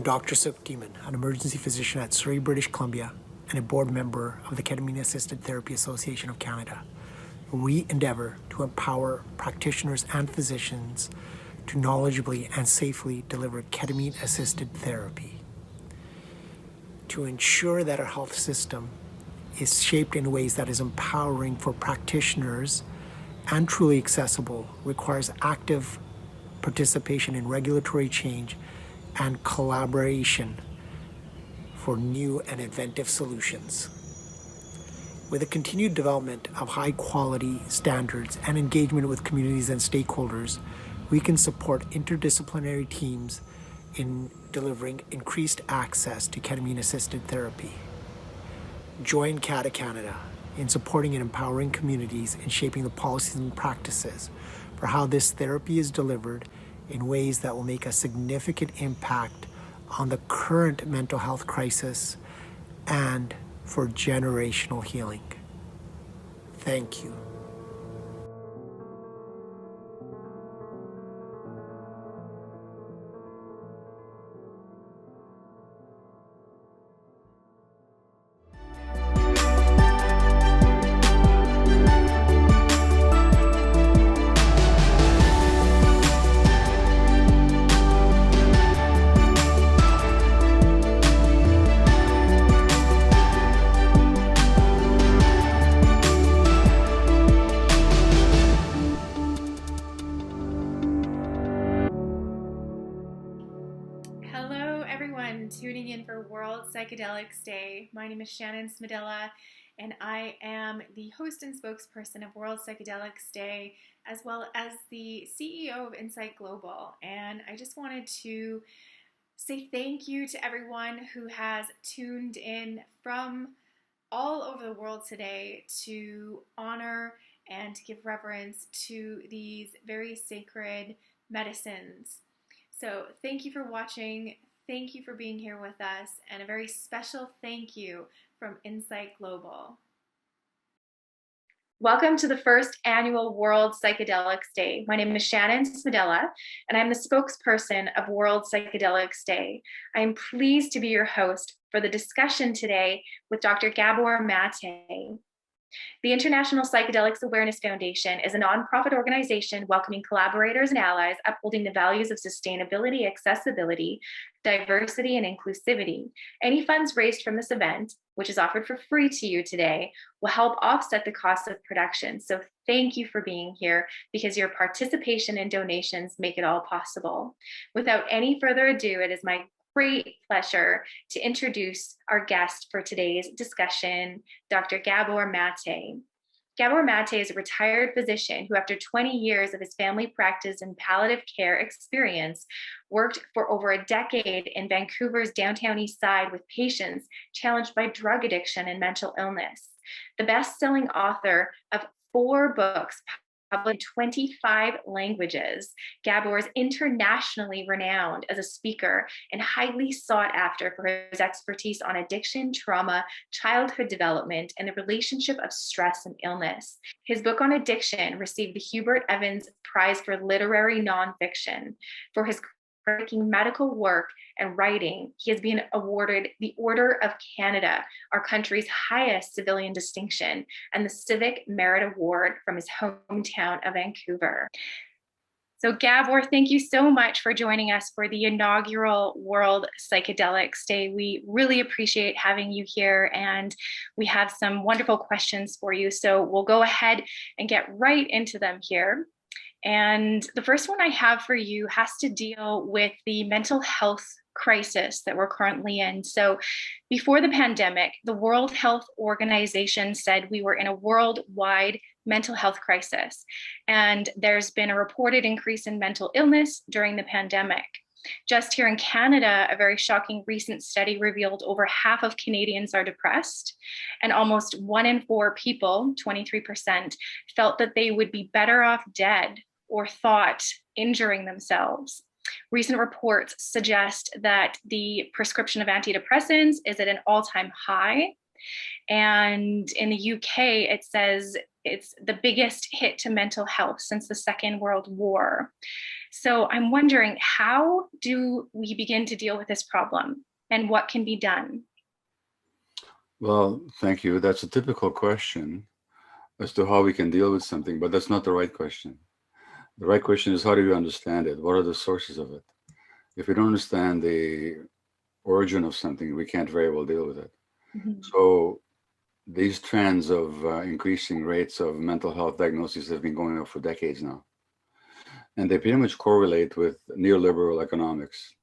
I'm Dr. Suk Demon, an emergency physician at Surrey, British Columbia, and a board member of the Ketamine-Assisted Therapy Association of Canada. We endeavor to empower practitioners and physicians to knowledgeably and safely deliver ketamine-assisted therapy. To ensure that our health system is shaped in ways that is empowering for practitioners and truly accessible requires active participation in regulatory change and collaboration for new and inventive solutions. With the continued development of high-quality standards and engagement with communities and stakeholders, we can support interdisciplinary teams in delivering increased access to ketamine-assisted therapy. Join CATA Canada in supporting and empowering communities in shaping the policies and practices for how this therapy is delivered in ways that will make a significant impact on the current mental health crisis and for generational healing. Thank you. Hello everyone tuning in for World Psychedelics Day. My name is Shannon Smedella and I am the host and spokesperson of World Psychedelics Day as well as the CEO of Insight Global. And I just wanted to say thank you to everyone who has tuned in from all over the world today to honor and to give reverence to these very sacred medicines. So thank you for watching, thank you for being here with us, and a very special thank you from Insight Global. Welcome to the first annual World Psychedelics Day. My name is Shannon Smedella, and I'm the spokesperson of World Psychedelics Day. I'm pleased to be your host for the discussion today with Dr. Gabor Mate. The International Psychedelics Awareness Foundation is a nonprofit organization welcoming collaborators and allies, upholding the values of sustainability, accessibility, diversity, and inclusivity. Any funds raised from this event, which is offered for free to you today, will help offset the cost of production. So thank you for being here because your participation and donations make it all possible. Without any further ado, it is my great pleasure to introduce our guest for today's discussion, Dr. Gabor Mate. Gabor Mate is a retired physician who, after 20 years of his family practice and palliative care experience, worked for over a decade in Vancouver's downtown east side with patients challenged by drug addiction and mental illness. The best-selling author of 4 books published in 25 languages, Gabor is internationally renowned as a speaker and highly sought after for his expertise on addiction, trauma, childhood development, and the relationship of stress and illness. His book on addiction received the Hubert Evans Prize for Literary Nonfiction. For his groundbreaking medical work and writing, he has been awarded the Order of Canada, our country's highest civilian distinction, and the Civic Merit Award from his hometown of Vancouver. So Gabor, thank you so much for joining us for the inaugural World Psychedelics Day. We really appreciate having you here, and we have some wonderful questions for you. So we'll go ahead and get right into them here. And the first one I have for you has to deal with the mental health crisis that we're currently in. So before the pandemic, the World Health Organization said we were in a worldwide mental health crisis. And there's been a reported increase in mental illness during the pandemic. Just here in Canada, a very shocking recent study revealed over half of Canadians are depressed, and almost 1 in 4 people, 23%, felt that they would be better off dead or thought injuring themselves. Recent reports suggest that the prescription of antidepressants is at an all-time high, And in the UK, it says it's the biggest hit to mental health since the Second World War. So I'm wondering, how do we begin to deal with this problem and what can be done? Well, thank you. That's a typical question as to how we can deal with something, but that's not the right question. The right question is, how do we understand it? What are the sources of it? If we don't understand the origin of something, we can't very well deal with it. Mhm. So these trends of increasing rates of mental health diagnoses have been going on for decades now. And they pretty much correlate with neoliberal economics,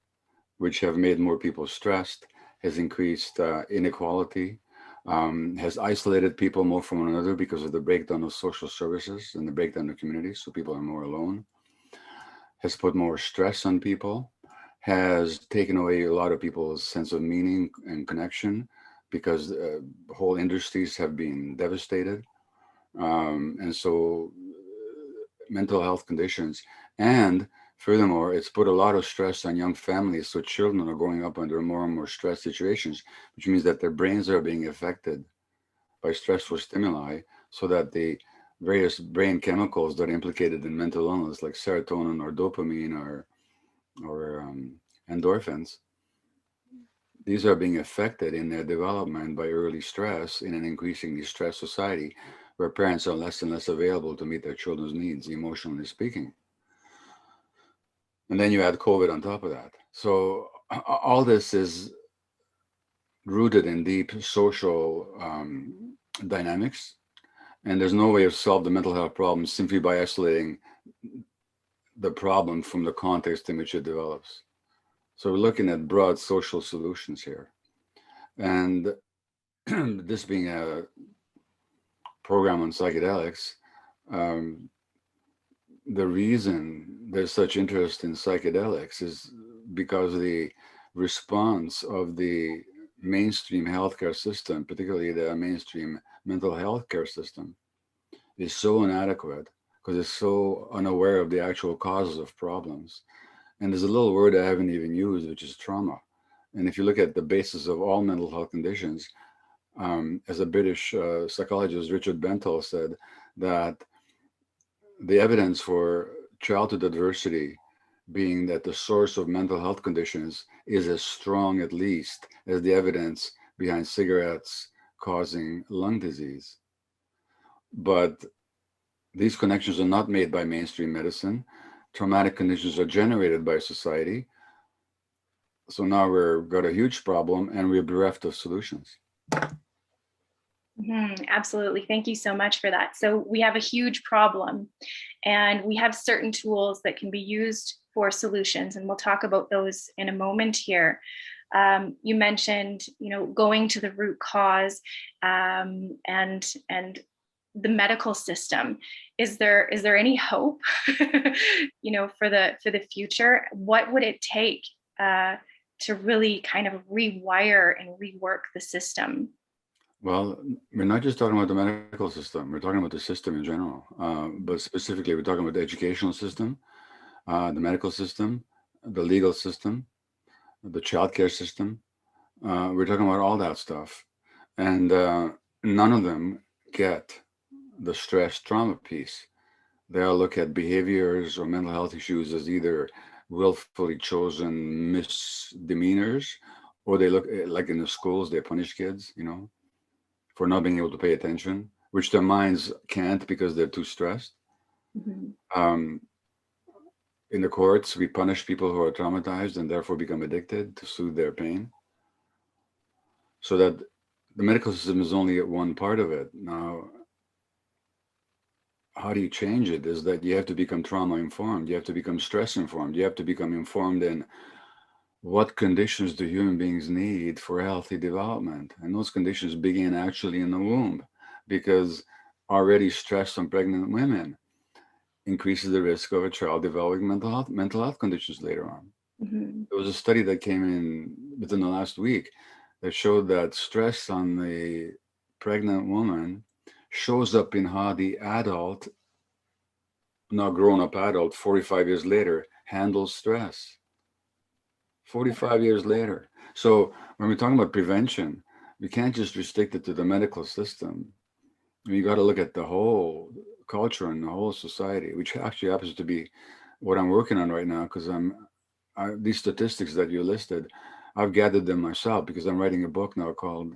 which have made more people stressed, has increased inequality, has isolated people more from one another because of the breakdown of social services and the breakdown of communities, so people are more alone, has put more stress on people, has taken away a lot of people's sense of meaning and connection because whole industries have been devastated. And so mental health conditions. And furthermore, it's put a lot of stress on young families. So children are growing up under more and more stress situations, which means that their brains are being affected by stressful stimuli so that the various brain chemicals that are implicated in mental illness, like serotonin or dopamine or endorphins, these are being affected in their development by early stress in an increasingly stressed society where parents are less and less available to meet their children's needs, emotionally speaking. And then you add COVID on top of that. So all this is rooted in deep social dynamics. And there's no way to solve the mental health problem simply by isolating the problem from the context in which it develops. So we're looking at broad social solutions here. And this being a program on psychedelics, um, the reason there's such interest in psychedelics is because the response of the mainstream healthcare system, particularly the mainstream mental health care system, is so inadequate because it's so unaware of the actual causes of problems. And there's a little word I haven't even used, which is trauma. And if you look at the basis of all mental health conditions, as a British psychologist, Richard Bentall, said that the evidence for childhood adversity being that the source of mental health conditions is as strong, at least, as the evidence behind cigarettes causing lung disease. But these connections are not made by mainstream medicine. Traumatic conditions are generated by society. So now we've got a huge problem and we're bereft of solutions. Absolutely. Thank you so much for that. So we have a huge problem and we have certain tools that can be used for solutions. And we'll talk about those in a moment here. You mentioned, going to the root cause and the medical system. Is there any hope, for the future? What would it take to really kind of rewire and rework the system? Well, we're not just talking about the medical system, we're talking about the system in general. But specifically, we're talking about the educational system, the medical system, the legal system, the childcare system. We're talking about all that stuff. And none of them get the stress trauma piece. They all look at behaviors or mental health issues as either willfully chosen misdemeanors, or they look like in the schools, they punish kids, for not being able to pay attention, which their minds can't because they're too stressed. Mhm. In the courts, we punish people who are traumatized and therefore become addicted to soothe their pain. So that the medical system is only one part of it. Now, how do you change it? Is that you have to become trauma informed, you have to become stress informed, you have to become informed in what conditions do human beings need for healthy development. And those conditions begin actually in the womb, because already stress on pregnant women increases the risk of a child developing mental health conditions later on. Mhm. There was a study that came in within the last week that showed that stress on the pregnant woman shows up in how the adult, now grown up adult, 45 years later, handles stress. 45 years later. So when we're talking about prevention, You can't just restrict it to the medical system. You got to look at the whole culture and the whole society, which actually happens to be what I'm working on right now, because these statistics that you listed, I've gathered them myself because I'm writing a book now called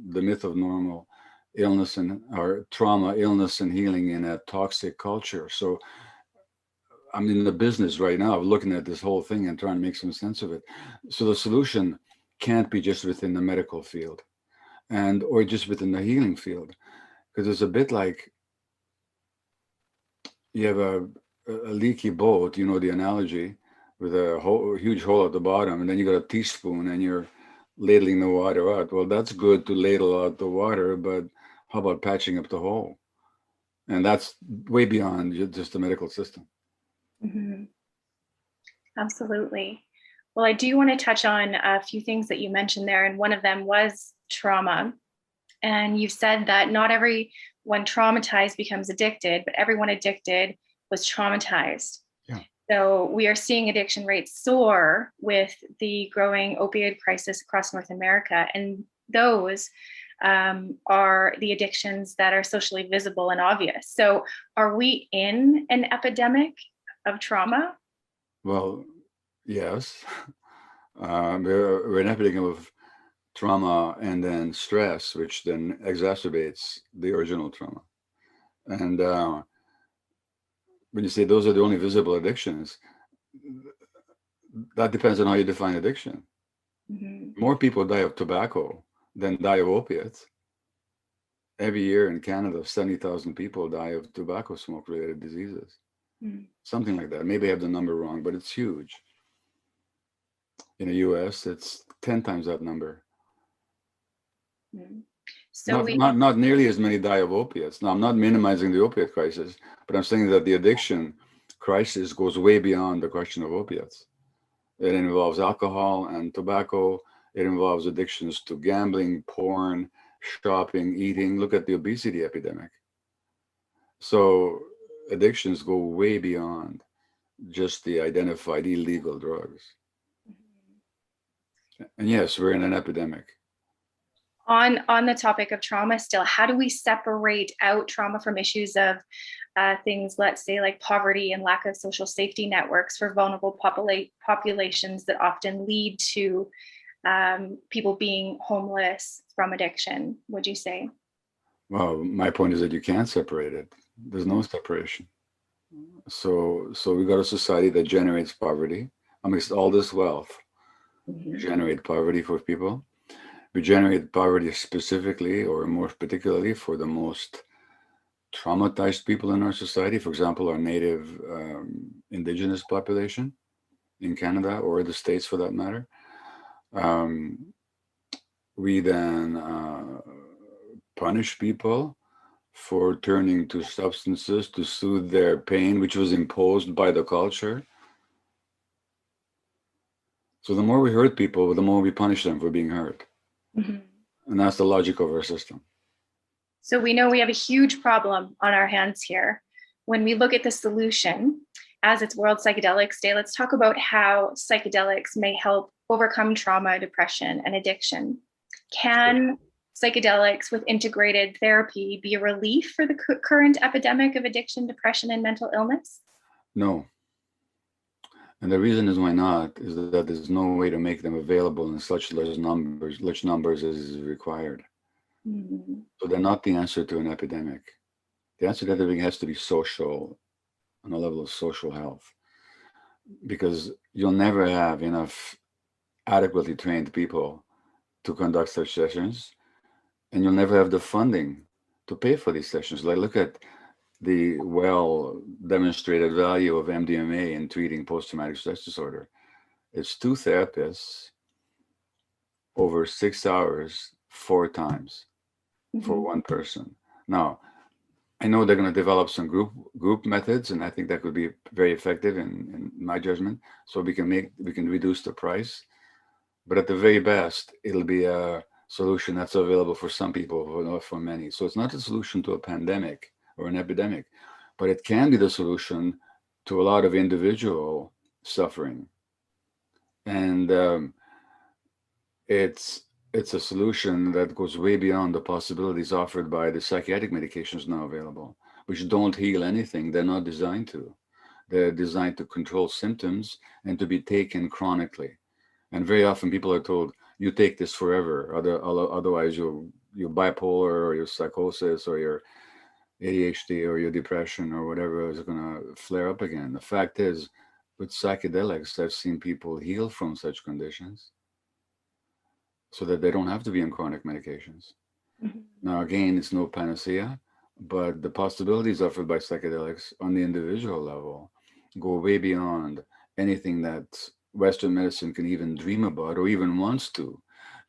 The Myth of Normal Illness and or Trauma, Illness and Healing in a Toxic Culture. So I'm in the business right now of looking at this whole thing and trying to make some sense of it. So the solution can't be just within the medical field and or just within the healing field, because it's a bit like you have a leaky boat, you know the analogy, with a huge hole at the bottom, and then you got a teaspoon and you're ladling the water out. Well, that's good to ladle out the water, but how about patching up the hole? And that's way beyond just the medical system. Mm-hmm. Absolutely. Well, I do want to touch on a few things that you mentioned there, and one of them was trauma. And you said that not everyone traumatized becomes addicted, but everyone addicted was traumatized. Yeah. So we are seeing addiction rates soar with the growing opioid crisis across North America. And those are the addictions that are socially visible and obvious. So are we in an epidemic of trauma? Well, yes. We're an epidemic of trauma and then stress, which then exacerbates the original trauma. And when you say those are the only visible addictions, that depends on how you define addiction. Mm-hmm. More people die of tobacco than die of opiates. Every year in Canada, 70,000 people die of tobacco smoke related diseases. Mm-hmm. Something like that. Maybe I have the number wrong, but it's huge. In the US, it's 10 times that number. Mm-hmm. So Not nearly as many die of opiates. Now, I'm not minimizing the opiate crisis, but I'm saying that the addiction crisis goes way beyond the question of opiates. It involves alcohol and tobacco. It involves addictions to gambling, porn, shopping, eating. Look at the obesity epidemic. So addictions go way beyond just the identified illegal drugs. And yes, we're in an epidemic. On the topic of trauma still, how do we separate out trauma from issues of things, let's say, like poverty and lack of social safety networks for vulnerable populations that often lead to people being homeless from addiction, would you say? Well, my point is that you can't separate it. There's no separation. So we got a society that generates poverty amidst all this wealth. Mm-hmm. We generate poverty for people. We generate poverty specifically or more particularly for the most traumatized people in our society. For example, our native indigenous population in Canada or the States for that matter. We then punish people for turning to substances to soothe their pain, which was imposed by the culture. So the more we hurt people, the more we punish them for being hurt. Mm-hmm. And that's the logic of our system. So we know we have a huge problem on our hands here. When we look at the solution, as it's World Psychedelics Day, let's talk about how psychedelics may help overcome trauma, depression, and addiction. Can psychedelics with integrated therapy be a relief for the current epidemic of addiction, depression, and mental illness? No. And the reason is why not is that there's no way to make them available in such large numbers as is required. Mm-hmm. So they're not the answer to an epidemic. The answer to everything has to be social, on a level of social health, because you'll never have enough adequately trained people to conduct such sessions, and you'll never have the funding to pay for these sessions. Like, look at the well demonstrated value of MDMA in treating post-traumatic stress disorder. It's 2 therapists over 6 hours, 4 times for one person. Now, I know they're going to develop some group methods, and I think that could be very effective in my judgment. So we can reduce the price, but at the very best, it'll be a solution that's available for some people, but not for many. So it's not a solution to a pandemic or an epidemic, but it can be the solution to a lot of individual suffering. And it's it's a solution that goes way beyond the possibilities offered by the psychiatric medications now available, which don't heal anything. They're not designed to. They're designed to control symptoms and to be taken chronically. And very often people are told, you take this forever, otherwise you're bipolar or your psychosis or your ADHD or your depression or whatever is going to flare up again. The fact is, with psychedelics, I've seen people heal from such conditions so that they don't have to be on chronic medications. Mhm. Now, again, it's no panacea, but the possibilities offered by psychedelics on the individual level go way beyond anything that Western medicine can even dream about or even wants to.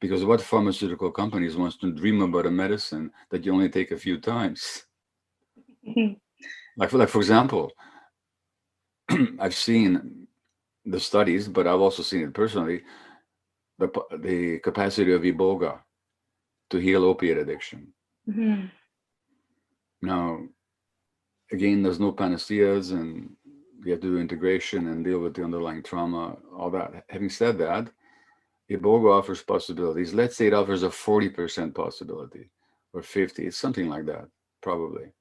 Because what pharmaceutical companies wants to dream about a medicine that you only take a few times? Like for example, I've seen the studies, but I've also seen it personally, the capacity of iboga to heal opiate addiction. Mhm. Now, again, there's no panaceas, and you have to do integration and deal with the underlying trauma, all that. Having said that, iboga offers possibilities. Let's say it offers a 40% possibility or 50, it's something like that, probably.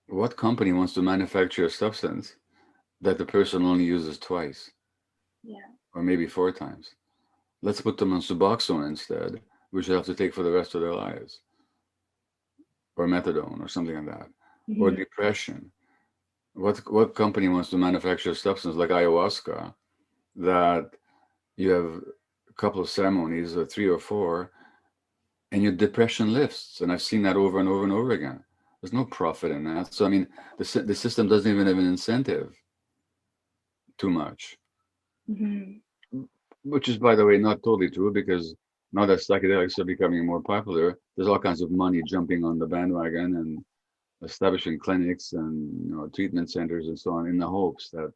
What company wants to manufacture a substance that the person only uses twice Yeah. or maybe four times? Let's put them on Suboxone instead, which they have to take for the rest of their lives, or methadone, or something like that, or Mhm. depression. What company wants to manufacture a substance like ayahuasca that you have a couple of ceremonies, or three or four, and your depression lifts? And I've seen that over and over and over again. There's no profit in that. So I mean, the system doesn't even have an incentive too much, Mhm. which is, by the way, not totally true because now that psychedelics are becoming more popular, there's all kinds of money jumping on the bandwagon and establishing clinics and treatment centers and so on in the hopes that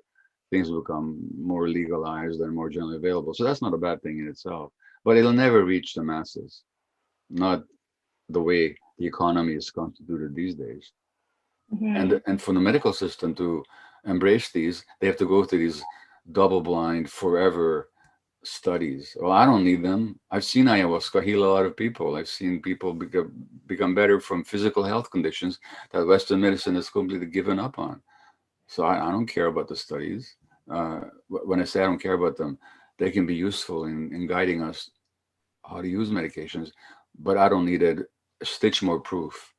things will become more legalized and more generally available. So that's not a bad thing in itself, but it'll never reach the masses, not the way the economy is constituted these days. Mhm. And for the medical system to embrace these, they have to go through these double-blind, forever studies. Well, I don't need them. I've seen ayahuasca heal a lot of people. I've seen people become better from physical health conditions that Western medicine has completely given up on. So I don't care about the studies. When I say I don't care about them, they can be useful in guiding us how to use medications, but I don't need a stitch more proof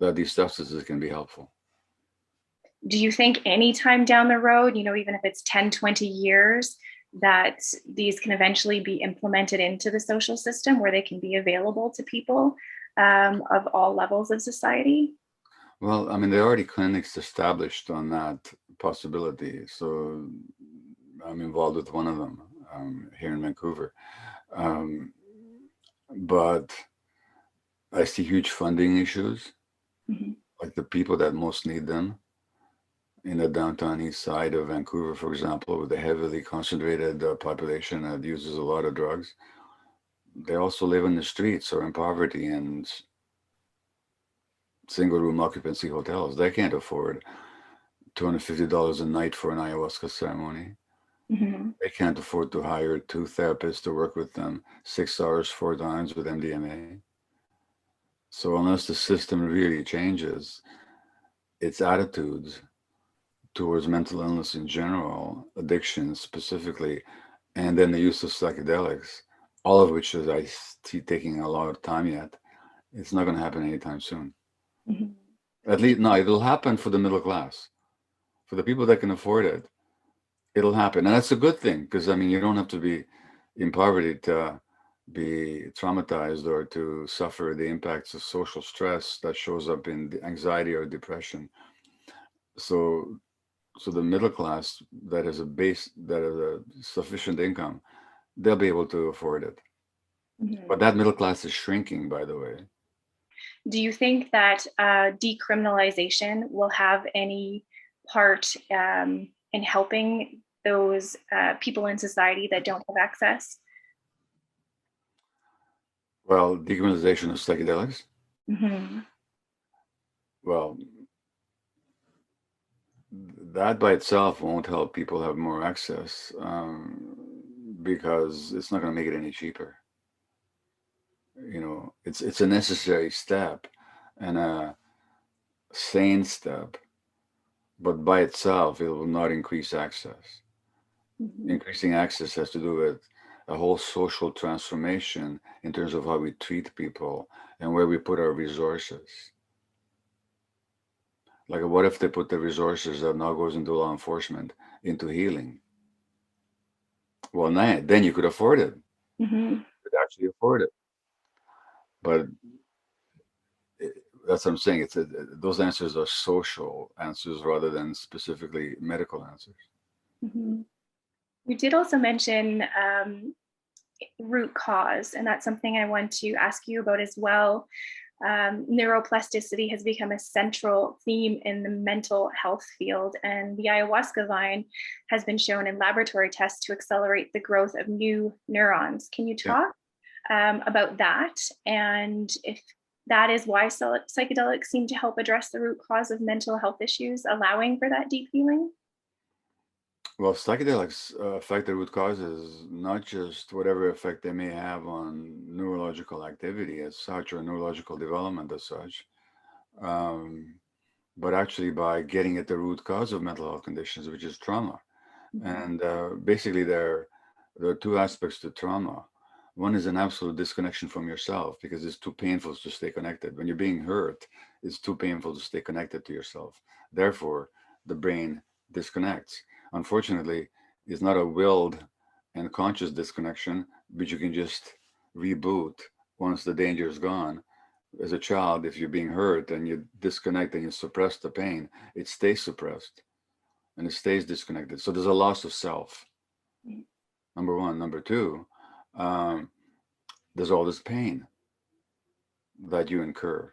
that these substances can be helpful. Do you think anytime down the road, even if it's 10, 20 years, that these can eventually be implemented into the social system where they can be available to people of all levels of society? Well, I mean, there are already clinics established on that possibility. So I'm involved with one of them here in Vancouver. Um, but I see huge funding issues, Mhm. like the people that most need them in the downtown east side of Vancouver, for example, with a heavily concentrated population that uses a lot of drugs. They also live in the streets or in poverty and single room occupancy hotels. They can't afford $250 a night for an ayahuasca ceremony. Mhm. They can't afford to hire two therapists to work with them 6 hours, 4 times with MDMA. So unless the system really changes its attitudes towards mental illness in general, addiction specifically, and then the use of psychedelics, all of which is I see taking a lot of time yet, it's not going to happen anytime soon. Mhm. At least, no, it'll happen for the middle class. For the people that can afford it, it'll happen. And that's a good thing because, I mean, you don't have to be in poverty to be traumatized or to suffer the impacts of social stress that shows up in anxiety or depression. So, so the middle class that has a sufficient income, they'll be able to afford it. But Mhm. that middle class is shrinking, by the way. Do you think that decriminalization will have any part in helping those people in society that don't have access? Well, decriminalization of psychedelics. Mhm. Well, that by itself won't help people have more access. because it's not going to make it any cheaper. It's a necessary step and a sane step, but by itself, it will not increase access. Mhm. Increasing access has to do with a whole social transformation in terms of how we treat people and where we put our resources. Like, what if they put the resources that now goes into law enforcement into healing? Well, then you could afford it. Mhm. You could actually afford it. But that's what I'm saying. Those answers are social answers rather than specifically medical answers. Mhm. You did also mention root cause, and that's something I want to ask you about as well. Neuroplasticity has become a central theme in the mental health field, and the ayahuasca vine has been shown in laboratory tests to accelerate the growth of new neurons. Can you Yeah. talk about that, and if that is why psychedelics seem to help address the root cause of mental health issues, allowing for that deep healing? Well, psychedelics affect the root causes, not just whatever effect they may have on neurological activity as such or neurological development as such, um, but actually by getting at the root cause of mental health conditions, which is trauma. Mhm. And basically, there are two aspects to trauma. One is an absolute disconnection from yourself because it's too painful to stay connected. When you're being hurt, it's too painful to stay connected to yourself. Therefore, the brain disconnects. Unfortunately, it's not a willed and conscious disconnection, but you can just reboot once the danger is gone. As a child, if you're being hurt and you disconnect and you suppress the pain, it stays suppressed and it stays disconnected. So there's a loss of self, number one. Number two, um, there's all this pain that you incur.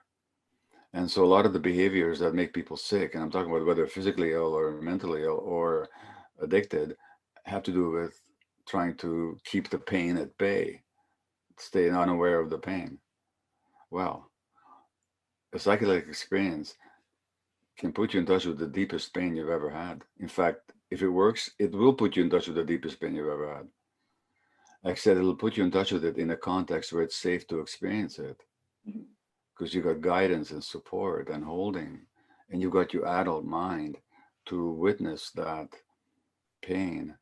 And so a lot of the behaviors that make people sick, and I'm talking about whether physically ill or mentally ill or addicted, have to do with trying to keep the pain at bay, stay unaware of the pain. Well, a psychedelic experience can put you in touch with the deepest pain you've ever had. In fact, if it works, it will put you in touch with the deepest pain you've ever had. Like I said, it'll put you in touch with it in a context where it's safe to experience it Mhm. because you got guidance and support and holding, and you got your adult mind to witness that pain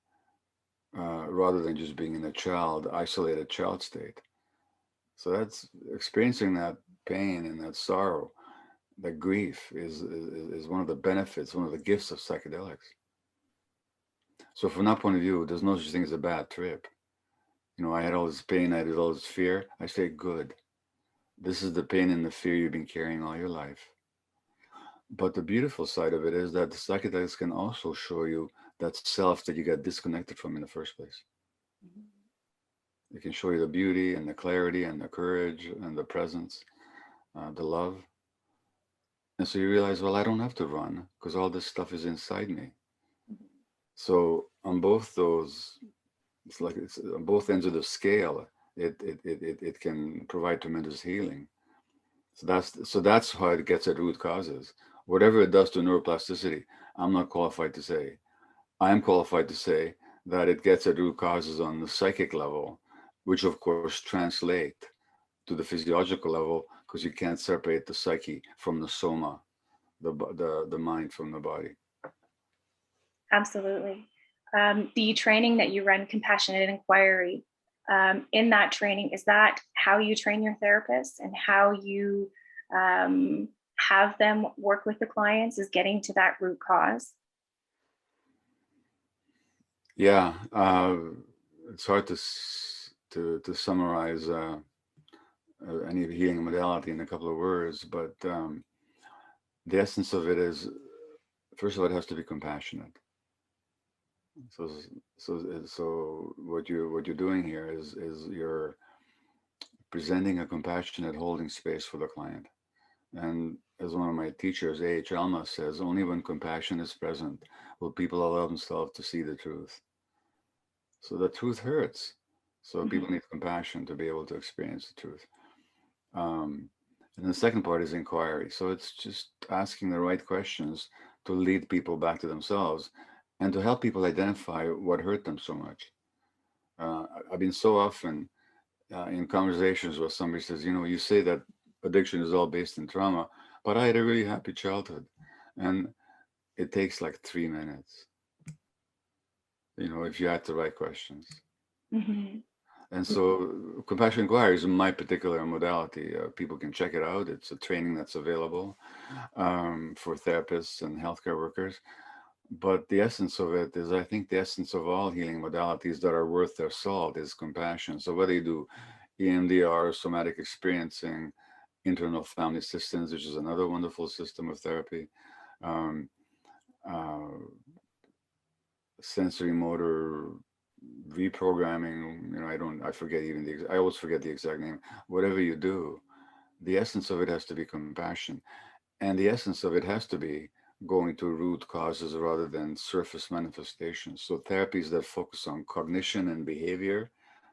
rather than just being in a isolated child state. So that's experiencing that pain and that sorrow, that grief is one of the benefits, one of the gifts of psychedelics. So from that point of view, there's no such thing as a bad trip. I had all this pain, I had all this fear. I say, good. This is the pain and the fear you've been carrying all your life. But the beautiful side of it is that the psychedelics can also show you that self that you got disconnected from in the first place. It can show you the beauty and the clarity and the courage and the presence, the love. And so you realize, well, I don't have to run because all this stuff is inside me. So on both those, it's on both ends of the scale, it can provide tremendous healing. So that's how it gets at root causes. Whatever it does to neuroplasticity, I'm not qualified to say. I am qualified to say that it gets at root causes on the psychic level, which of course translate to the physiological level because you can't separate the psyche from the soma, the mind from the body. Absolutely. The training that you run, Compassionate Inquiry, in that training, is that how you train your therapists and how you have them work with the clients, is getting to that root cause? Yeah, it's hard to summarize any healing modality in a couple of words, but the essence of it is, first of all, it has to be compassionate. So, so what you're doing here is you're presenting a compassionate holding space for the client. And as one of my teachers, A.H. Alma, says, only when compassion is present will people allow themselves to see the truth. So the truth hurts. So Mhm. people need compassion to be able to experience the truth. Um, and the second part is inquiry. So it's just asking the right questions to lead people back to themselves and to help people identify what hurt them so much. I've been so often in conversations where somebody says, you say that addiction is all based in trauma, but I had a really happy childhood. And it takes like 3 minutes, if you ask the right questions. Mm-hmm. And so compassion inquiry is my particular modality. People can check it out. It's a training that's available for therapists and healthcare workers. But the essence of it is, I think the essence of all healing modalities that are worth their salt is compassion. So whether you do EMDR, somatic experiencing, internal family systems, which is another wonderful system of therapy, um, uh, sensory motor reprogramming, I forget even I always forget the exact name. Whatever you do, the essence of it has to be compassion. And the essence of it has to be going to root causes rather than surface manifestations. So therapies that focus on cognition and behavior,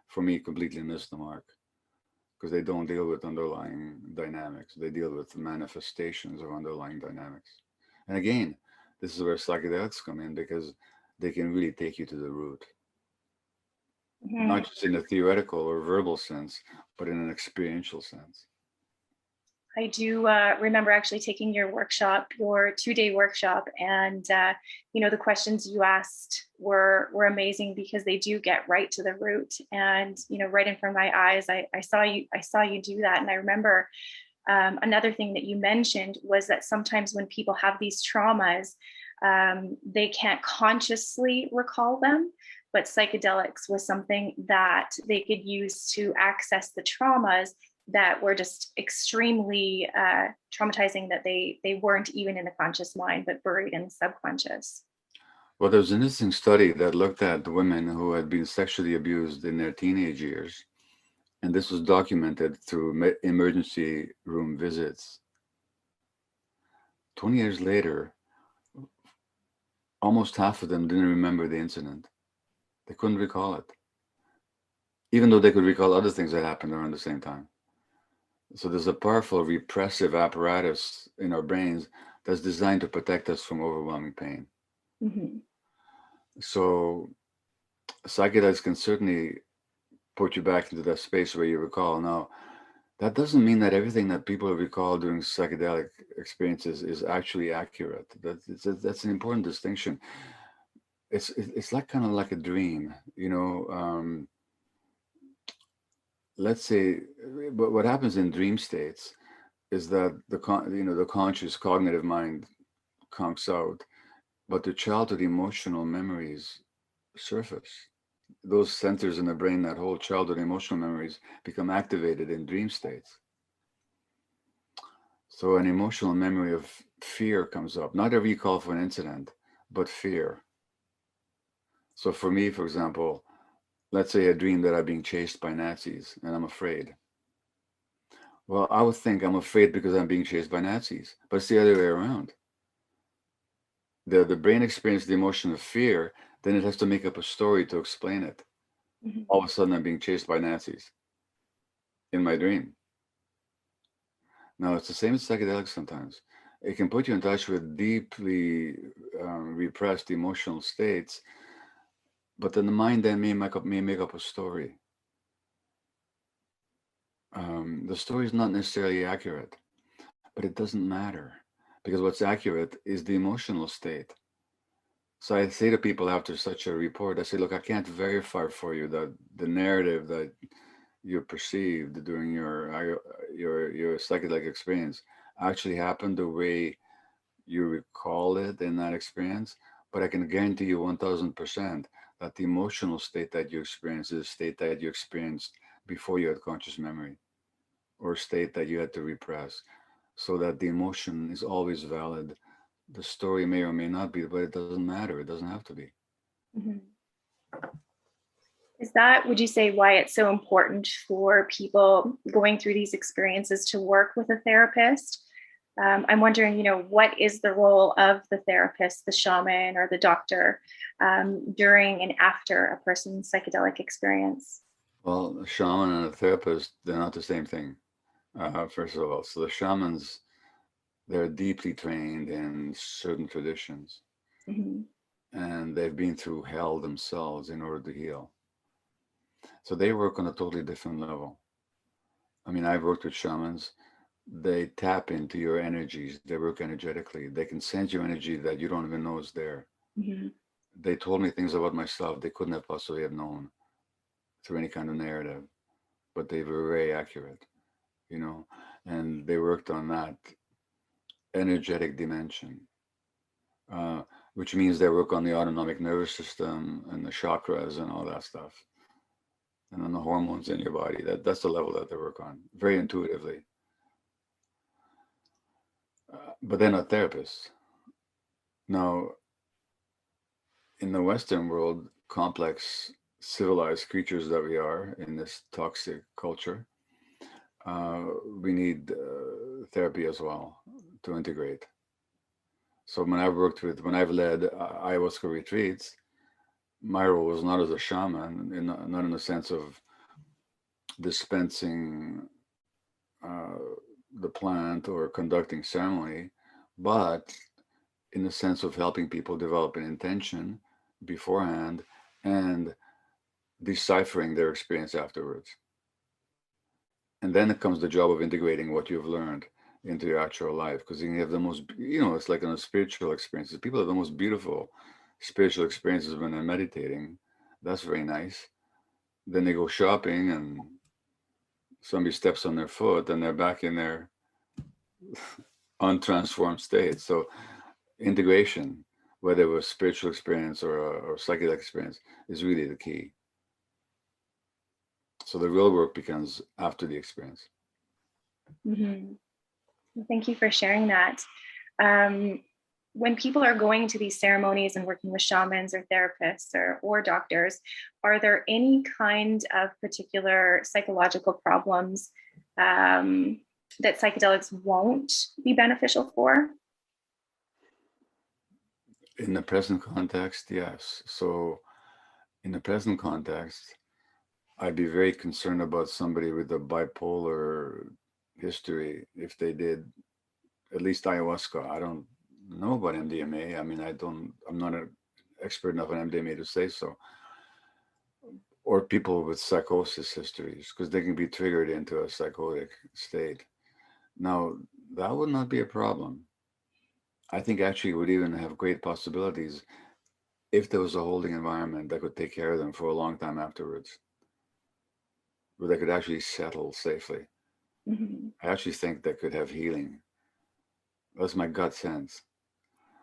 for me, completely miss the mark because they don't deal with underlying dynamics. They deal with manifestations of underlying dynamics. And again, this is where psychedelics come in because they can really take you to the root, Mm-hmm. not just in a theoretical or verbal sense, but in an experiential sense. I do remember actually taking your workshop, your 2-day workshop, and the questions you asked were amazing because they do get right to the root. And right in front of my eyes, I saw you do that. And I remember another thing that you mentioned was that sometimes when people have these traumas, they can't consciously recall them. But psychedelics was something that they could use to access the traumas that were just extremely traumatizing, that they weren't even in the conscious mind, but buried in the subconscious. Well, there was an interesting study that looked at women who had been sexually abused in their teenage years, and this was documented through emergency room visits. 20 years later, almost half of them didn't remember the incident. They couldn't recall it, even though they could recall other things that happened around the same time. So there's a powerful repressive apparatus in our brains that's designed to protect us from overwhelming pain. Mm-hmm. So psychedelics can certainly put you back into that space where you recall. Now, that doesn't mean that everything that people recall during psychedelic experiences is actually accurate. That's an important distinction. It's like kind of like a dream, let's say, but what happens in dream states is that the conscious cognitive mind conks out, but the childhood emotional memories surface. Those centers in the brain that hold childhood emotional memories become activated in dream states. So an emotional memory of fear comes up, not a recall for an incident, but fear. So for me, for example, let's say I dream that I'm being chased by Nazis and I'm afraid. Well, I would think I'm afraid because I'm being chased by Nazis, but it's the other way around. The brain experiences the emotion of fear, then it has to make up a story to explain it. Mm-hmm. All of a sudden, I'm being chased by Nazis in my dream. Now, it's the same with psychedelics sometimes. It can put you in touch with deeply repressed emotional states, but then the mind then may make up a story. The story is not necessarily accurate, but it doesn't matter because what's accurate is the emotional state. So I say to people after such a report, I say, look, I can't verify for you that the narrative that you perceived during your psychedelic experience actually happened the way you recall it in that experience. But I can guarantee you 1000% that the emotional state that you experienced is a state that you experienced before you had conscious memory, or a state that you had to repress, so that the emotion is always valid. The story may or may not be, but it doesn't matter. It doesn't have to be. Mm-hmm. Is that, would you say, why it's so important for people going through these experiences to work with a therapist? I'm wondering, what is the role of the therapist, the shaman, or the doctor during and after a person's psychedelic experience? Well, a shaman and a therapist, they're not the same thing, first of all. So the shamans, they're deeply trained in certain traditions, Mm-hmm. and they've been through hell themselves in order to heal. So they work on a totally different level. I mean, I've worked with shamans. They tap into your energies. They work energetically. They can sense your energy that you don't even know is there. Mm-hmm. They told me things about myself they couldn't have possibly have known through any kind of narrative, but they were very accurate, you know, and they worked on that energetic dimension, uh, which means they work on the autonomic nervous system and the chakras and all that stuff, and on the hormones in your body. That's the level that they work on, very intuitively. But they're not therapists. Now, in the Western world, complex, civilized creatures that we are in this toxic culture, uh, we need therapy as well to integrate. So when I've led ayahuasca retreats, my role was not as a shaman, not in the sense of dispensing uh, the plant or conducting ceremony, but in the sense of helping people develop an intention beforehand and deciphering their experience afterwards. And then it comes the job of integrating what you've learned into your actual life, because you have the most, it's like in the spiritual experiences. People have the most beautiful spiritual experiences when they're meditating. That's very nice. Then they go shopping and somebody steps on their foot and they're back in their untransformed state. So integration, whether it was spiritual experience or psychedelic experience, is really the key. So the real work begins after the experience. Mm-hmm. Thank you for sharing that. Um, when people are going to these ceremonies and working with shamans or therapists or doctors, are there any kind of particular psychological problems that psychedelics won't be beneficial for? In the present context, yes. So in the present context, I'd be very concerned about somebody with a bipolar history if they did at least ayahuasca. I don't know about MDMA. I mean, I'm not an expert enough on MDMA to say so. Or people with psychosis histories, because they can be triggered into a psychotic state. Now, that would not be a problem. I think actually it would even have great possibilities if there was a holding environment that could take care of them for a long time afterwards, where they could actually settle safely. Mm-hmm. I actually think that could have healing. That's my gut sense.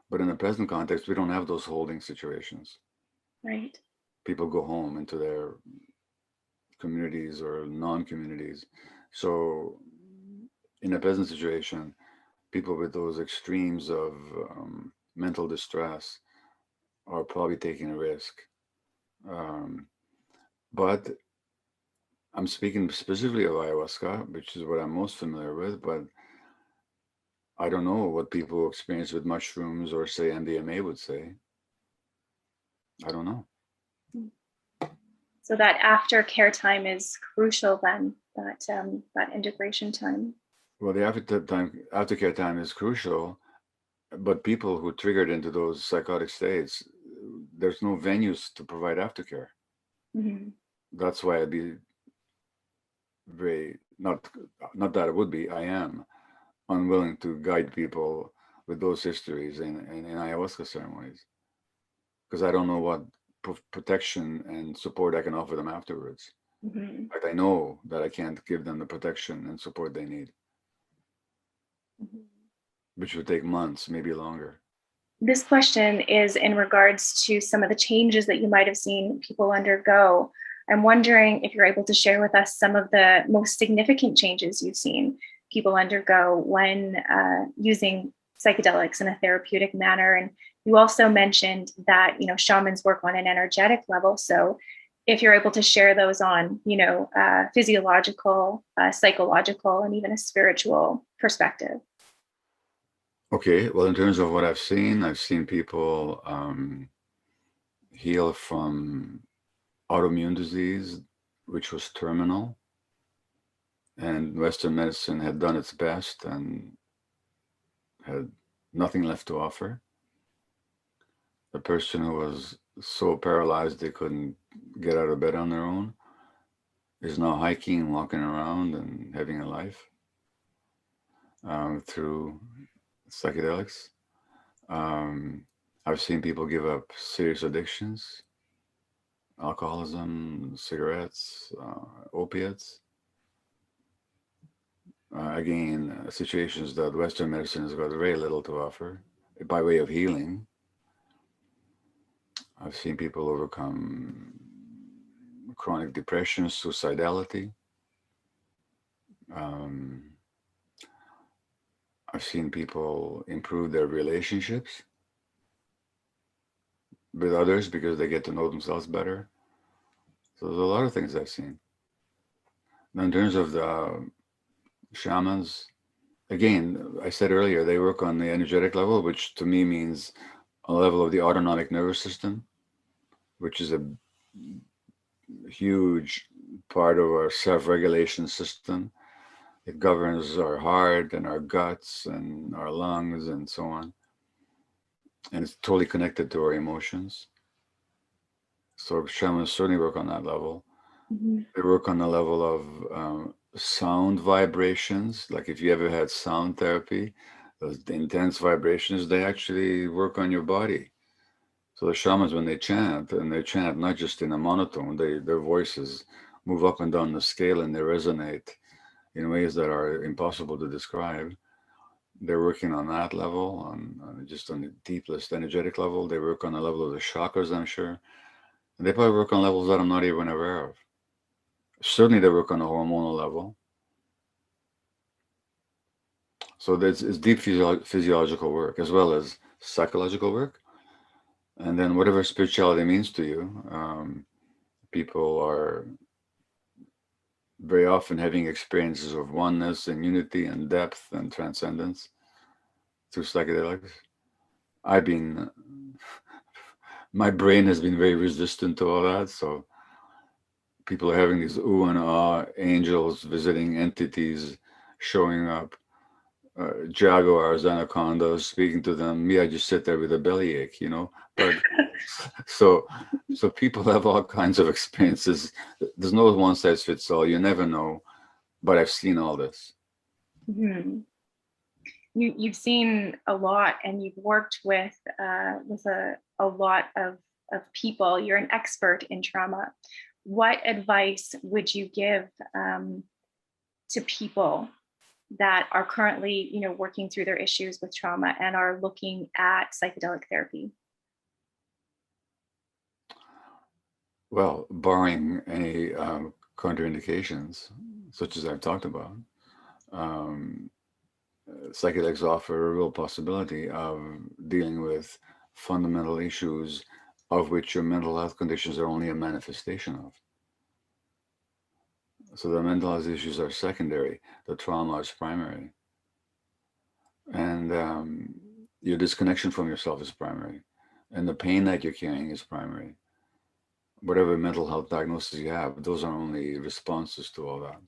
But in the present context, we don't have those holding situations. Right. People go home into their communities or non-communities. So in a present situation, people with those extremes of mental distress are probably taking a risk. Um, but I'm speaking specifically of ayahuasca, which is what I'm most familiar with, but I don't know what people who experience with mushrooms or say MDMA would say. I don't know. So that aftercare time is crucial then, that integration time. Well, the aftercare time is crucial, but people who triggered into those psychotic states, there's no venues to provide aftercare. Mm-hmm. That's why I'd be very not that I would be. I am unwilling to guide people with those histories in ayahuasca ceremonies because I don't know what protection and support I can offer them afterwards. Mm-hmm. In fact, I know that I can't give them the protection and support they need, Mm-hmm. which would take months, maybe longer. This question is in regards to some of the changes that you might have seen people undergo. I'm wondering if you're able to share with us some of the most significant changes you've seen people undergo when using psychedelics in a therapeutic manner. And you also mentioned that, shamans work on an energetic level. So if you're able to share those on, physiological, psychological, and even a spiritual perspective. Okay, well, in terms of what I've seen people heal from autoimmune disease, which was terminal, and Western medicine had done its best and had nothing left to offer. A person who was so paralyzed they couldn't get out of bed on their own, is now hiking and walking around and having a life through psychedelics. Um, I've seen people give up serious addictions, alcoholism, cigarettes, opiates. Again, situations that Western medicine has got very little to offer by way of healing. I've seen people overcome chronic depression, suicidality. Um, I've seen people improve their relationships with others because they get to know themselves better. So there's a lot of things I've seen. Now, in terms of the shamans, again, I said earlier, they work on the energetic level, which to me means a level of the autonomic nervous system, which is a huge part of our self-regulation system. It governs our heart and our guts and our lungs and so on. And it's totally connected to our emotions. So shamans certainly work on that level. Mm-hmm. They work on the level of sound vibrations. Like if you ever had sound therapy, those intense vibrations, they actually work on your body. So the shamans, when they chant, and they chant not just in a monotone, their voices move up and down the scale and they resonate in ways that are impossible to describe. They're working on that level, on just on the deepest energetic level. They work on the level of the chakras, I'm sure. And they probably work on levels that I'm not even aware of. Certainly, they work on a hormonal level. So there's it's deep physiological work as well as psychological work. And then whatever spirituality means to you, people are very often having experiences of oneness and unity and depth and transcendence through psychedelics. I've been, my brain has been very resistant to all that. So people are having these ooh and ah angels visiting entities showing up, jaguars, anacondas, speaking to them. Me, I just sit there with a bellyache, you know. But so, so people have all kinds of experiences. There's no one size fits all. You never know. But I've seen all this. Mm-hmm. You've seen a lot, and you've worked with a lot of people. You're an expert in trauma. What advice would you give to people that are currently, working through their issues with trauma and are looking at psychedelic therapy? Well, barring any contraindications, such as I've talked about, um, psychedelics offer a real possibility of dealing with fundamental issues of which your mental health conditions are only a manifestation of. So the mental health issues are secondary, the trauma is primary. And your disconnection from yourself is primary. And the pain that you're carrying is primary. Whatever mental health diagnosis you have, those are only responses to all that.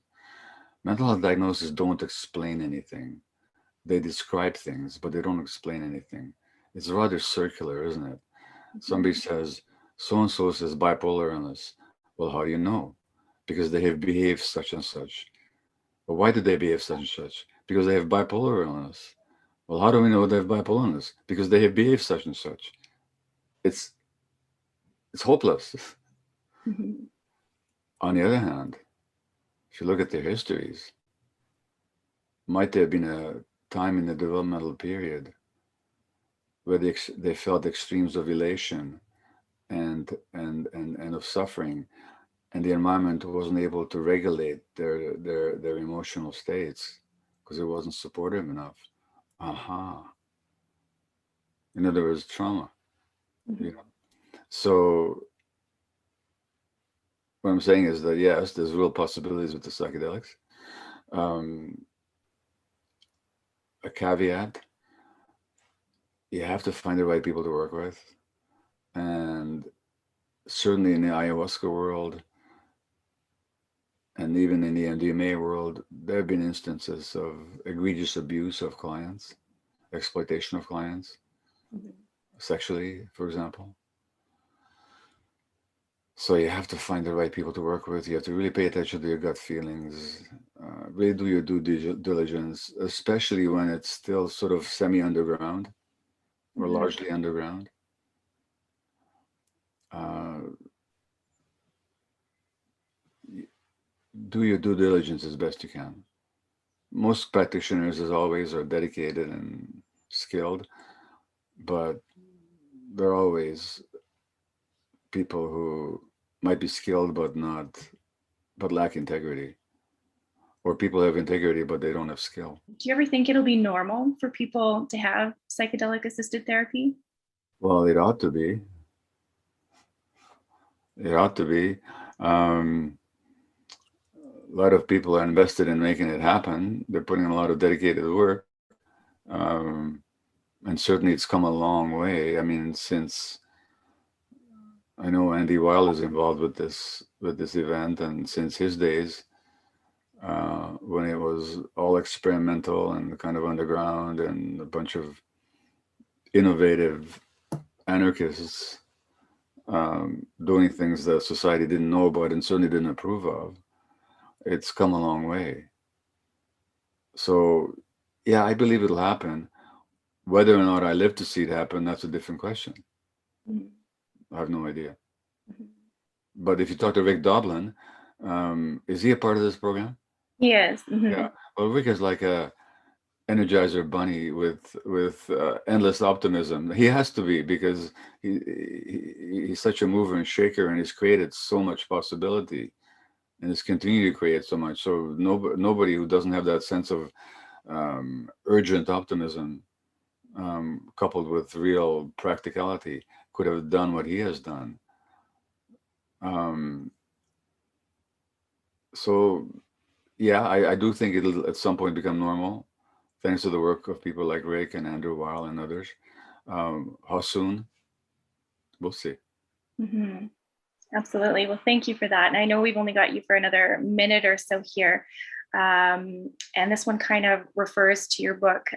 Mental health diagnoses don't explain anything. They describe things, but they don't explain anything. It's rather circular, isn't it? Somebody says, so and so says bipolar illness. Well, how do you know? Because they have behaved such and such. Well, why did they behave such and such? Because they have bipolar illness. Well, how do we know they have bipolar illness? Because they have behaved such and such. It's it's hopeless. Mm-hmm. On the other hand, if you look at their histories, might there have been a time in the developmental period where they felt extremes of elation and of suffering, and the environment wasn't able to regulate their emotional states because it wasn't supportive enough. Aha. In other words, trauma. Mm-hmm. You know. So what I'm saying is that yes, there's real possibilities with the psychedelics. Um, a caveat: you have to find the right people to work with, and certainly in the ayahuasca world, and even in the MDMA world, there have been instances of egregious abuse of clients, exploitation of clients, Mm-hmm. sexually, for example. So you have to find the right people to work with. You have to really pay attention to your gut feelings. Really do your due diligence, especially when it's still sort of semi-underground or Mhm. largely underground. Uh, do your due diligence as best you can. Most practitioners, as always, are dedicated and skilled, but there are always people who might be skilled but lack integrity, or people have integrity but they don't have skill. Do you ever think it'll be normal for people to have psychedelic assisted therapy? Well, it ought to be. It ought to be. Um, a lot of people are invested in making it happen. They're putting in a lot of dedicated work. Um, and certainly it's come a long way. I mean, since I know Andy Weil is involved with this event, and since his days, when it was all experimental and kind of underground, and a bunch of innovative anarchists doing things that society didn't know about and certainly didn't approve of, it's come a long way. So, yeah, I believe it'll happen. Whether or not I live to see it happen, that's a different question. Mhm. I have no idea. Mhm. But if you talk to Rick Doblin, is he a part of this program? Yes. Yeah. Mhm. Well, Rick is like a Energizer bunny with endless optimism. He has to be because he's such a mover and shaker, and he's created so much possibility, and is continuing to create so much. So nobody who doesn't have that sense of urgent optimism, coupled with real practicality, could have done what he has done. Um, so yeah, I do think it'll at some point become normal, thanks to the work of people like Rick and Andrew Weil and others. How soon? We'll see. Mhm. Absolutely. Well, thank you for that. And I know we've only got you for another minute or so here. And this one kind of refers to your book,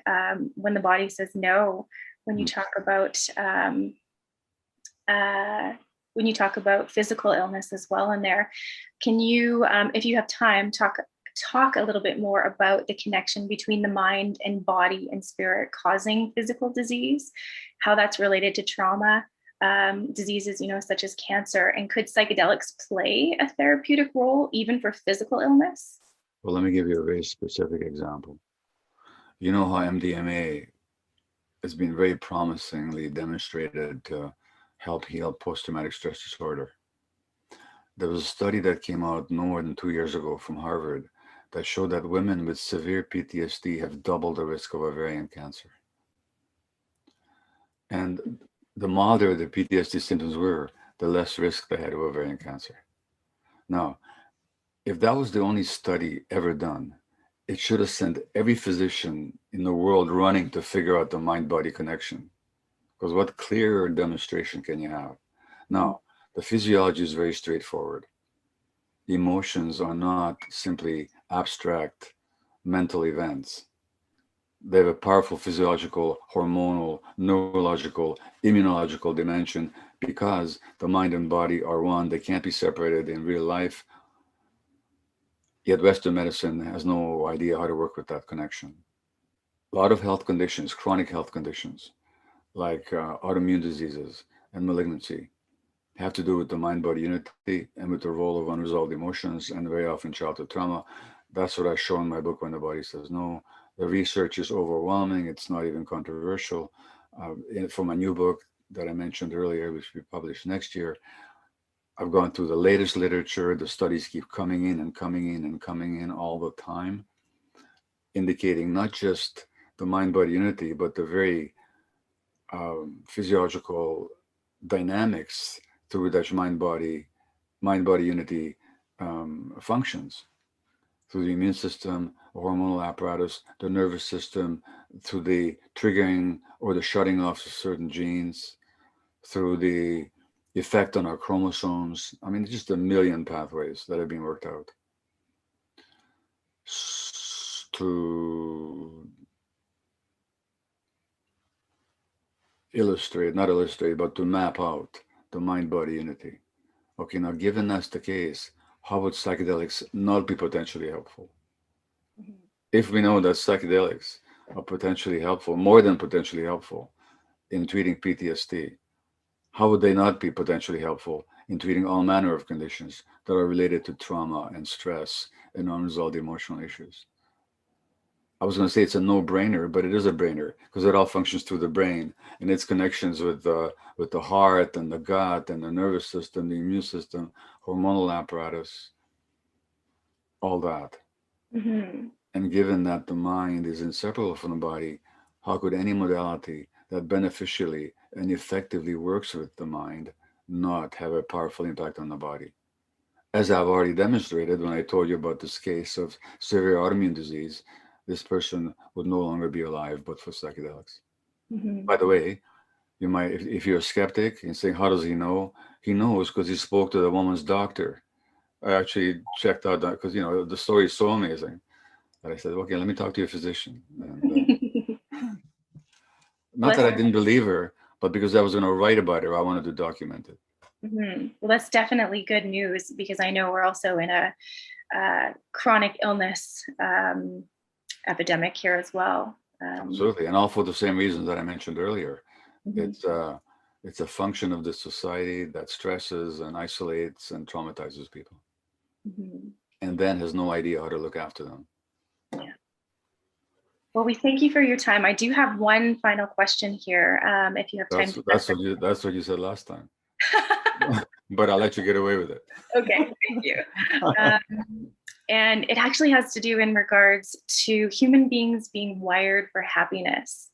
When the Body Says No, when you Mm. talk about uh, physical illness as well in there. Can you, if you have time, talk a little bit more about the connection between the mind and body and spirit causing physical disease, how that's related to trauma, diseases, such as cancer, and could psychedelics play a therapeutic role even for physical illness? Well, let me give you a very specific example. You know how MDMA has been very promisingly demonstrated to help heal post-traumatic stress disorder. There was a study that came out no more than 2 years ago from Harvard that showed that women with severe PTSD have double the risk of ovarian cancer. And the milder the PTSD symptoms were, the less risk they had of ovarian cancer. Now, if that was the only study ever done, it should have sent every physician in the world running to figure out the mind body connection. Because what clearer demonstration can you have? Now, the physiology is very straightforward. Emotions are not simply abstract mental events. They have a powerful physiological, hormonal, neurological, immunological dimension because the mind and body are one. They can't be separated in real life. Yet Western medicine has no idea how to work with that connection. A lot of health conditions, chronic health conditions, like autoimmune diseases and malignancy, have to do with the mind-body unity and with the role of unresolved emotions and very often childhood trauma. That's what I show in my book, When the Body Says No. The research is overwhelming. It's not even controversial. For my new book that I mentioned earlier, which will be published next year, I've gone through the latest literature. The studies keep coming in and coming in and coming in all the time, indicating not just the mind-body unity, but the very physiological dynamics through which mind-body unity functions, through the immune system, hormonal apparatus, the nervous system, through the triggering or the shutting off of certain genes, through the effect on our chromosomes. I mean, just a million pathways that have been worked out to illustrate, not illustrate, but to map out the mind-body unity Okay, now given that's the case, how would psychedelics not be potentially helpful? Mhm. If we know that psychedelics are potentially helpful, more than potentially helpful, in treating PTSD, how would they not be potentially helpful in treating all manner of conditions that are related to trauma and stress and unresolved emotional issues? I was going to say it's a no-brainer, but it is a brainer because it all functions through the brain and its connections with the heart and the gut and the nervous system, the immune system, hormonal apparatus, all that. Mhm. And given that the mind is inseparable from the body, how could any modality that beneficially and effectively works with the mind not have a powerful impact on the body? As I've already demonstrated when I told you about this case of severe autoimmune disease, this person would no longer be alive but for psychedelics. Mhm. By the way, you might, if you're a skeptic and saying, how does he know? He knows because he spoke to the woman's doctor. I actually checked out that because, the story is so amazing that I said, okay, let me talk to your physician. And not Well, that I didn't believe her, but because I was going to write about her, I wanted to document it. well, that's definitely good news because I know we're also in a chronic illness epidemic here as well. Absolutely. And all for the same reasons that I mentioned earlier. Mhm. It's a function of the society that stresses and isolates and traumatizes people Mhm. and then has no idea how to look after them. Yeah. Well, we thank you for your time. I do have one final question here, if you have time to That's what you said last time. answer. But I'll let you get away with it. Okay, thank you. And it actually has to do in regards to human beings being wired for happiness.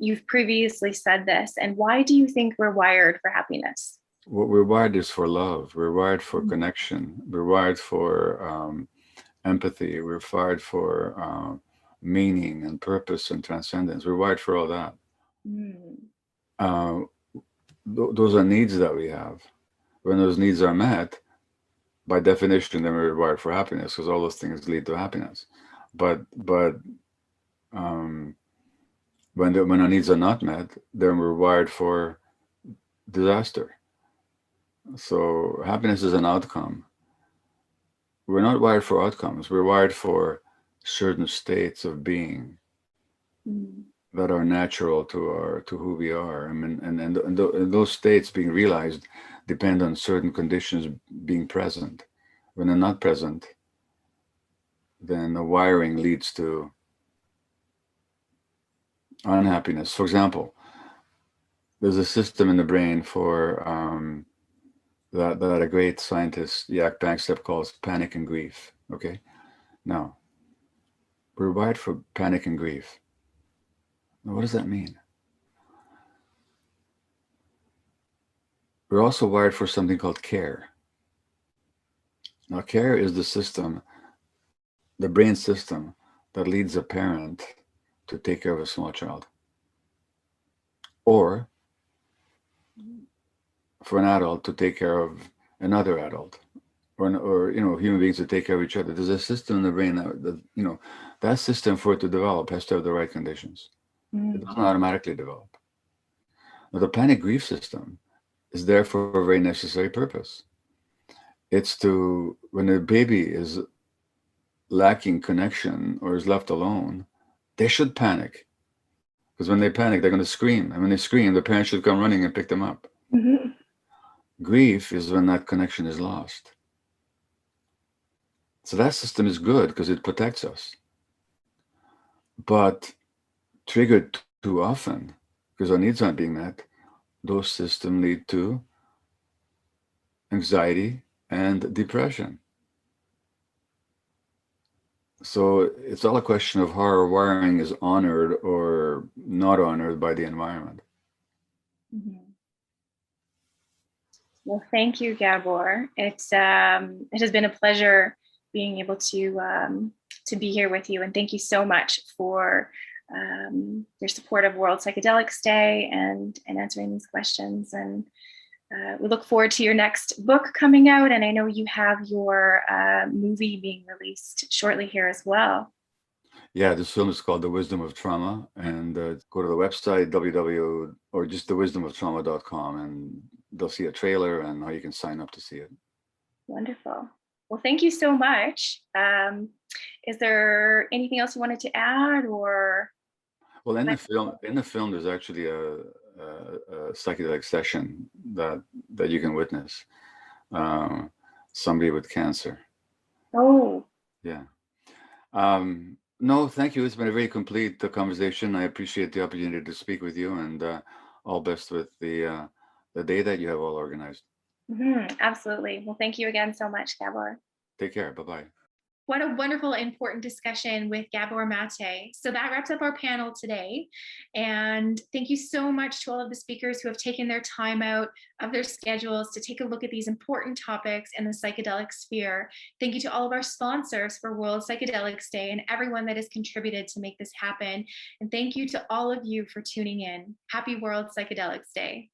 You've previously said this, and why do you think we're wired for happiness? What we're wired is for love. We're wired for connection. We're wired for empathy. We're wired for meaning and purpose and transcendence. We're wired for all that. Mm. Uh, those are needs that we have. When those needs are met, by definition, then we're wired for happiness because all those things lead to happiness. But um, when our needs are not met, then we're wired for disaster. So happiness is an outcome. We're not wired for outcomes. We're wired for certain states of being Mm. that are natural to who we are. I mean, and those states being realized depend on certain conditions being present. When they're not present, then the wiring leads to unhappiness. For example, there's a system in the brain for that a great scientist, Jack Panksepp, calls panic and grief. Okay, now we're wired for panic and grief. Now, what does that mean? We're also wired for something called care. Now, care is the system, the brain system that leads a parent to take care of a small child, or for an adult to take care of another adult, or human beings to take care of each other. There's a system in the brain that system for it to develop has to have the right conditions. It Mm. doesn't automatically develop. Now, the panic grief system is there for a very necessary purpose. It's to, when a baby is lacking connection or is left alone, they should panic. Because when they panic, they're going to scream. And when they scream, the parents should come running and pick them up. Mhm. Grief is when that connection is lost. So that system is good because it protects us. But triggered too often, because our needs aren't being met, those systems lead to anxiety and depression. So it's all a question of how our wiring is honored or not honored by the environment. Mhm. Well, thank you, Gabor. It has been a pleasure being able to be here with you, and thank you so much for your support of World Psychedelics Day and answering these questions. And we look forward to your next book coming out, and I know you have your movie being released shortly here as well. Yeah, this film is called The Wisdom of Trauma, and go to the website www or just thewisdomoftrauma.com, and they'll see a trailer and how you can sign up to see it. Wonderful. Well, thank you so much. Is there anything else you wanted to add, or? Well, in the film, there's actually a psychedelic session that you can witness. Somebody with cancer. Oh, Yeah. No, thank you. It's been a very complete conversation. I appreciate the opportunity to speak with you, and all best with the day that you have all organized. absolutely. Well, thank you again so much, Gabor. Take care. Bye-bye. What a wonderful, important discussion with Gabor Mate. So that wraps up our panel today. And thank you so much to all of the speakers who have taken their time out of their schedules to take a look at these important topics in the psychedelic sphere. Thank you to all of our sponsors for World Psychedelics Day and everyone that has contributed to make this happen. And thank you to all of you for tuning in. Happy World Psychedelics Day.